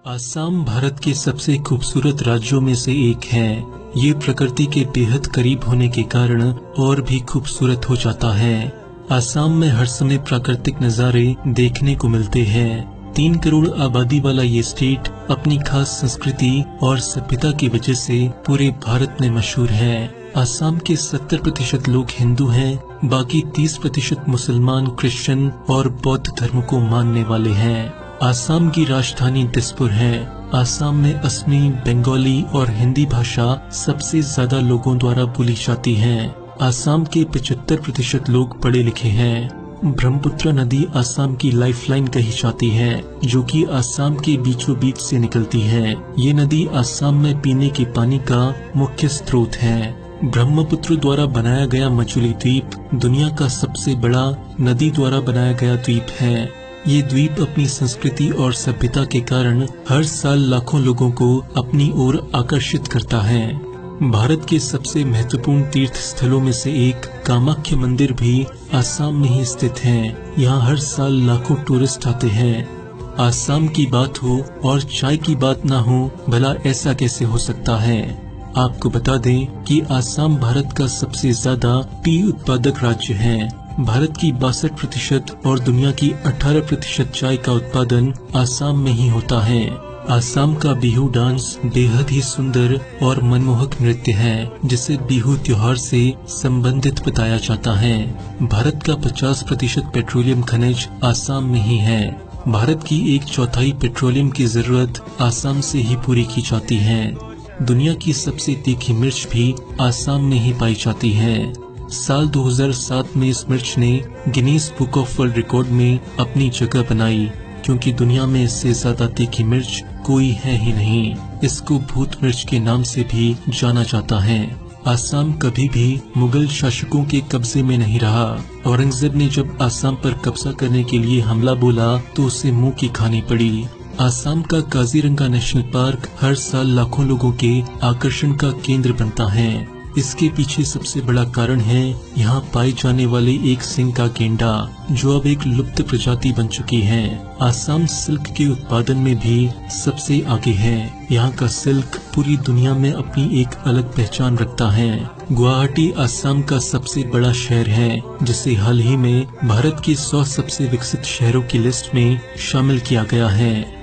आसाम भारत के सबसे खूबसूरत राज्यों में से एक है। ये प्रकृति के बेहद करीब होने के कारण और भी खूबसूरत हो जाता है। आसाम में हर समय प्राकृतिक नज़ारे देखने को मिलते हैं। 3 करोड़ आबादी वाला ये स्टेट अपनी खास संस्कृति और सभ्यता की वजह से पूरे भारत में मशहूर है। आसाम के 70% लोग हिंदू हैं, बाकी 30% मुसलमान, क्रिश्चियन और बौद्ध धर्म को मानने वाले हैं। आसाम की राजधानी दिसपुर है। आसाम में असमी, बंगाली और हिंदी भाषा सबसे ज्यादा लोगों द्वारा बोली जाती है। आसाम के 75% लोग पढ़े लिखे हैं। ब्रह्मपुत्र नदी आसाम की लाइफलाइन कही जाती है, जो कि आसाम के बीचों बीच से निकलती है। ये नदी आसाम में पीने के पानी का मुख्य स्रोत है। ब्रह्मपुत्र द्वारा बनाया गया मजुली द्वीप दुनिया का सबसे बड़ा नदी द्वारा बनाया गया द्वीप है। ये द्वीप अपनी संस्कृति और सभ्यता के कारण हर साल लाखों लोगों को अपनी ओर आकर्षित करता है। भारत के सबसे महत्वपूर्ण तीर्थ स्थलों में से एक कामाख्या मंदिर भी आसाम में ही स्थित है। यहाँ हर साल लाखों टूरिस्ट आते हैं। आसाम की बात हो और चाय की बात ना हो, भला ऐसा कैसे हो सकता है। आपको बता दें कि आसाम भारत का सबसे ज्यादा टी उत्पादक राज्य है। भारत की 62% और दुनिया की 18% चाय का उत्पादन आसाम में ही होता है। आसाम का बिहू डांस बेहद ही सुंदर और मनमोहक नृत्य है, जिसे बिहू त्योहार से संबंधित बताया जाता है। भारत का 50% पेट्रोलियम खनिज आसाम में ही है। भारत की 1/4 पेट्रोलियम की जरूरत आसाम से ही पूरी की जाती है। दुनिया की सबसे तीखी मिर्च भी आसाम में ही पाई जाती है। साल 2007 में इस मिर्च ने Guinness book of world record में अपनी जगह बनाई, क्योंकि दुनिया में इससे ज्यादा तीखी मिर्च कोई है ही नहीं। इसको भूत मिर्च के नाम से भी जाना जाता है। आसाम कभी भी मुगल शासकों के कब्जे में नहीं रहा। औरंगजेब ने जब आसाम पर कब्जा करने के लिए हमला बोला तो उसे मुंह की खानी पड़ी। आसाम का काजीरंगा नेशनल पार्क हर साल लाखों लोगों के आकर्षण का केंद्र बनता है। इसके पीछे सबसे बड़ा कारण है यहाँ पाए जाने वाले एक सिंह का गेंडा, जो अब एक लुप्त प्रजाति बन चुकी है। आसाम सिल्क के उत्पादन में भी सबसे आगे है। यहाँ का सिल्क पूरी दुनिया में अपनी एक अलग पहचान रखता है। गुवाहाटी आसाम का सबसे बड़ा शहर है, जिसे हाल ही में भारत के 100 सबसे विकसित शहरों की लिस्ट में शामिल किया गया है।